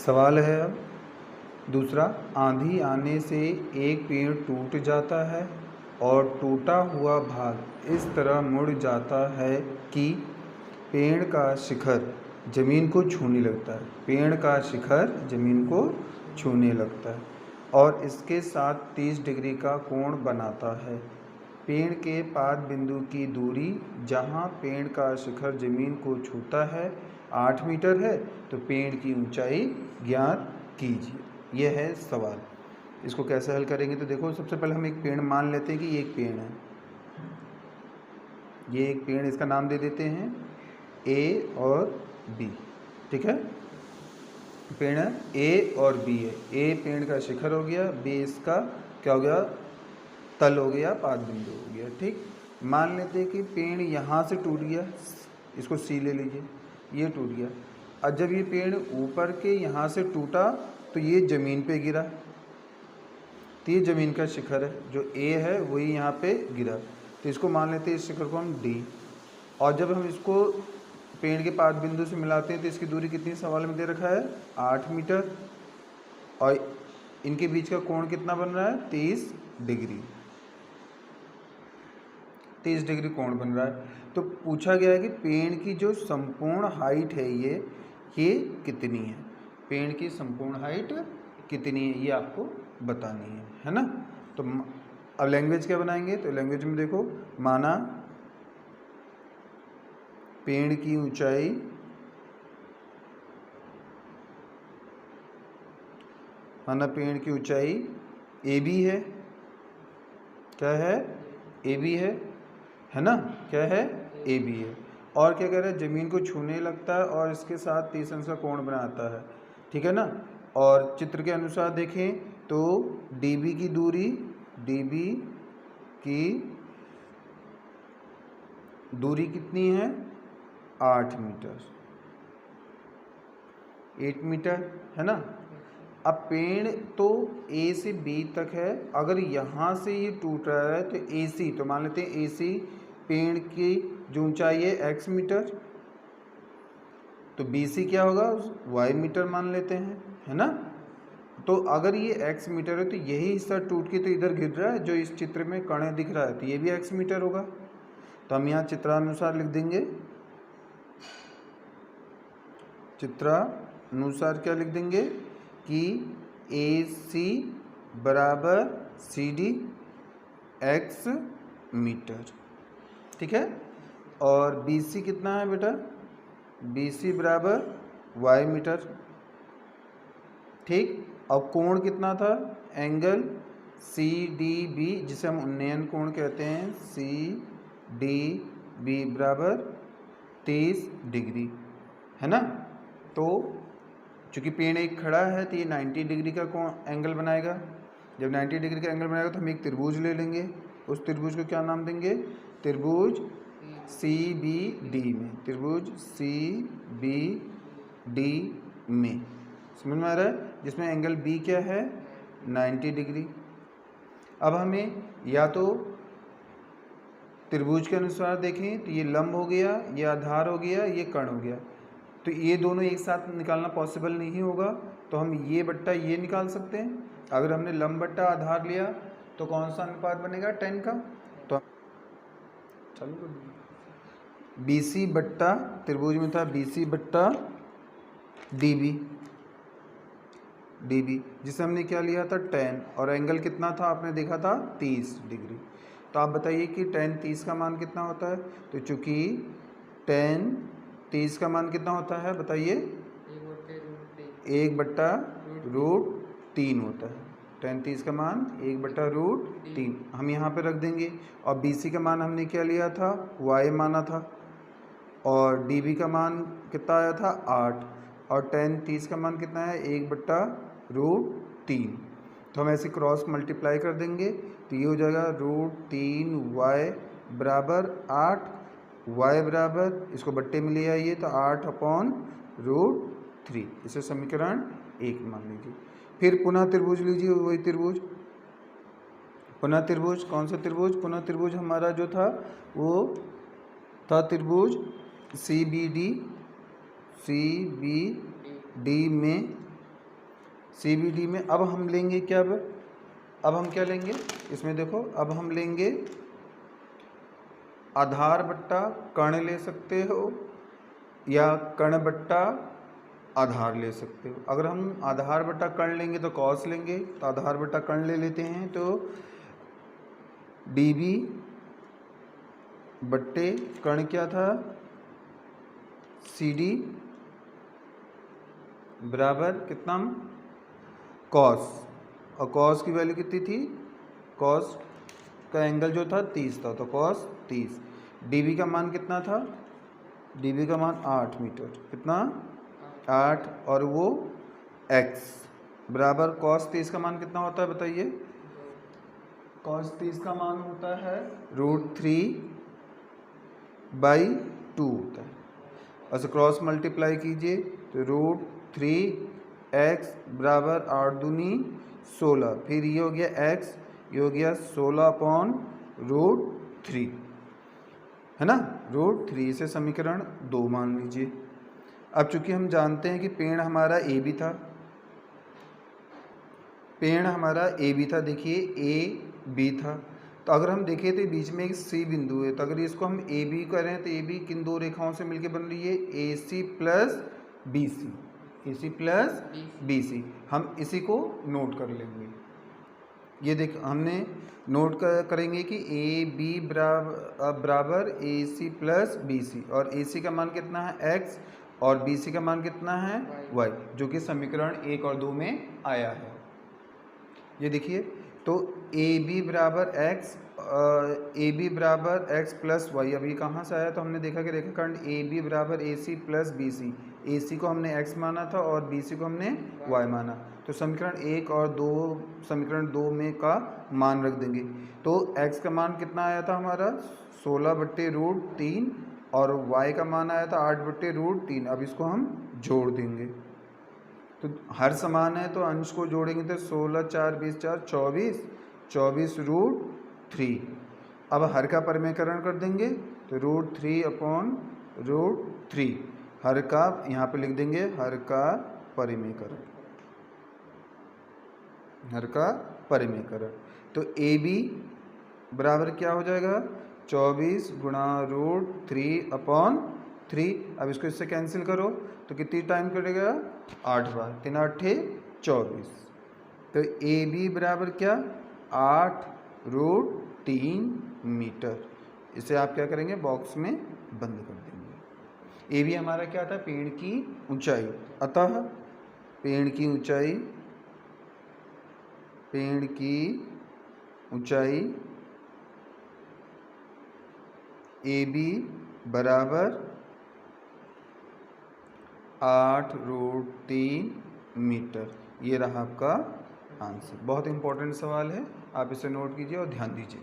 सवाल है अब दूसरा, आंधी आने से एक पेड़ टूट जाता है और टूटा हुआ भाग इस तरह मुड़ जाता है कि पेड़ का शिखर ज़मीन को छूने लगता है। पेड़ का शिखर ज़मीन को छूने लगता है और इसके साथ 30 डिग्री का कोण बनाता है। पेड़ के पाद बिंदु की दूरी जहाँ पेड़ का शिखर ज़मीन को छूता है 8 मीटर है, तो पेड़ की ऊंचाई ज्ञात कीजिए। यह है सवाल। इसको कैसे हल करेंगे? तो देखो, सबसे पहले हम एक पेड़ मान लेते हैं कि ये एक पेड़ है। ये एक पेड़, इसका नाम दे देते हैं ए और बी। ठीक है, पेड़ ए और बी है। ए पेड़ का शिखर हो गया, बी इसका क्या हो गया, तल हो गया, पाद बिंदु हो गया। ठीक, मान लेते हैं कि पेड़ यहाँ से टूट गया, इसको सी ले लीजिए, ये टूट गया। अब जब ये पेड़ ऊपर के यहाँ से टूटा तो ये ज़मीन पे गिरा, तो ये ज़मीन का शिखर है, जो ए है वही यहाँ पे गिरा, तो इसको मान लेते हैं इस शिखर को हम डी। और जब हम इसको पेड़ के पाद बिंदु से मिलाते हैं तो इसकी दूरी कितनी सवाल में दे रखा है, 8 मीटर, और इनके बीच का कोण कितना बन रहा है, 30 डिग्री। 30 डिग्री कोण बन रहा है। तो पूछा गया है कि पेड़ की जो संपूर्ण हाइट है ये कितनी है, पेड़ की संपूर्ण हाइट कितनी है, ये आपको बतानी है ना। तो अब लैंग्वेज क्या बनाएंगे? तो लैंग्वेज में देखो, माना पेड़ की ऊंचाई ए बी है, क्या है, ए बी है ना, क्या है, ए बी है। और क्या कह रहा है, ज़मीन को छूने लगता है और इसके साथ 30 अंश का कोण बनाता है। ठीक है ना। और चित्र के अनुसार देखें तो डी बी की दूरी कितनी है, 8 मीटर, 8 मीटर है ना। अब पेड़ तो ए से बी तक है, अगर यहाँ से ये टूट रहा है तो ए सी, तो मान लेते हैं ए सी पेड़ की जो ऊंचाई है x मीटर, तो बी सी क्या होगा, y मीटर मान लेते हैं, है ना। तो अगर ये x मीटर है तो यही हिस्सा टूट के तो इधर गिर रहा है, जो इस चित्र में कण दिख रहा है, तो ये भी x मीटर होगा। तो हम यहाँ चित्रानुसार लिख देंगे, चित्रानुसार क्या लिख देंगे कि ए सी बराबर सी डी x मीटर। ठीक है, और बी सी कितना है बेटा, बी सी बराबर y मीटर। ठीक, अब कोण कितना था, एंगल सी डी बी, जिसे हम उन्नयन कोण कहते हैं, सी डी बी बराबर 30 डिग्री, है ना। तो चूँकि पेड़ एक खड़ा है तो ये 90 डिग्री का एंगल बनाएगा। जब 90 डिग्री का एंगल बनाएगा तो हम एक त्रिभुज ले लेंगे, उस त्रिभुज को क्या नाम देंगे, त्रिभुज सी बी डी में, त्रिभुज सी बी डी में, समझ में आ रहा है, जिसमें एंगल बी क्या है, 90 डिग्री। अब हमें या तो त्रिभुज के अनुसार देखें तो ये लंब हो गया, ये आधार हो गया, ये कर्ण हो गया, तो ये दोनों एक साथ निकालना पॉसिबल नहीं होगा, तो हम ये बट्टा ये निकाल सकते हैं। अगर हमने लंब बट्टा आधार लिया तो कौन सा अनुपात बनेगा, 10 का। तो चलो बी सी बट्टा, त्रिभुज में था बी सी बट्टा डी बी, जिसे हमने क्या लिया था, 10, और एंगल कितना था आपने देखा था, 30 डिग्री। तो आप बताइए कि 10 30 का मान कितना होता है। तो चूँकि 10 30 का मान कितना होता है बताइए, 1/√3 होता है। 10 30 का मान 1/√3 हम यहाँ पे रख देंगे। और बी सी का मान हमने क्या लिया था, y माना था, और डी बी का मान कितना आया था, 8, और 10 30 का मान कितना है, 1/√3। तो हम ऐसे क्रॉस मल्टीप्लाई कर देंगे तो ये हो जाएगा √3y बराबर 8, y बराबर, इसको बट्टे में ले आइए तो 8/√3, इसे समीकरण 1 मान लीजिए। फिर पुनः त्रिभुज लीजिए, वही त्रिभुज, पुनः त्रिभुज, कौन सा त्रिभुज, पुनः त्रिभुज हमारा जो था वो था त्रिभुज सी बी डी में CBD में अब हम लेंगे क्या, अब हम क्या लेंगे इसमें देखो, अब हम लेंगे आधार बट्टा कर्ण ले सकते हो या कर्ण बट्टा आधार ले सकते हो। अगर हम आधार बट्टा कर्ण लेंगे तो कॉस लेंगे, तो आधार बट्टा कर्ण ले लेते हैं। तो DB बट्टे कर्ण क्या था, CD बराबर कितना, कॉस, और कॉस की वैल्यू कितनी थी, कॉस का एंगल जो था 30 था, तो कॉस 30। DB का मान कितना था, DB का मान 8 मीटर, कितना 8, और वो x बराबर कॉस 30 का मान कितना होता है बताइए, कॉस 30 का मान होता है √3/2 होता है। अच्छा क्रॉस मल्टीप्लाई कीजिए तो √3x बराबर 8 दूनी 16, फिर ये हो गया x, ये हो गया 16/√3, है ना, √3 से समीकरण 2 मान लीजिए। अब चूंकि हम जानते हैं कि पेड़ हमारा AB था, पेड़ हमारा AB था, देखिए AB था, तो अगर हम देखें तो बीच में एक C बिंदु है, तो अगर इसको हम AB करें तो AB किन दो रेखाओं से मिलकर बन रही है, AC plus BC, AC plus BC। हम इसी को नोट कर लेंगे, ये देख हमने नोट करेंगे कि AB बराबर AC प्लस BC, और AC का मान कितना है x और BC का मान कितना है y, जो कि समीकरण 1 और 2 में आया है। ये देखिए, तो AB बराबर x प्लस y, अभी कहाँ से आया, तो हमने देखा कि रेखाखंड AB बराबर AC प्लस BC, AC को हमने x माना था और BC को हमने y माना, तो समीकरण 1 और 2, समीकरण 2 में का मान रख देंगे। तो x का मान कितना आया था हमारा 16/√3 और y का मान आया था 8/√3। अब इसको हम जोड़ देंगे, तो हर समान है तो अंश को जोड़ेंगे तो 16 4 20 4 24, 24√3। अब हर का परिमेयकरण कर देंगे तो √3/√3, हर का यहाँ पे लिख देंगे हर का परिमेयकरण, हर का परिमेयकरण। तो AB बराबर क्या हो जाएगा 24 गुणा √3/3। अब इसको इससे कैंसिल करो तो कितनी टाइम करेगा 8 बार, 3 8 24। तो AB बराबर क्या 8√3 मीटर। इसे आप क्या करेंगे बॉक्स में बंद कर देंगे। AB हमारा क्या था पेड़ की ऊंचाई, अतः पेड़ की ऊंचाई, पेड़ की ऊंचाई AB बराबर 8√3 मीटर। ये रहा आपका आंसर। बहुत इंपॉर्टेंट सवाल है, आप इसे नोट कीजिए और ध्यान दीजिए।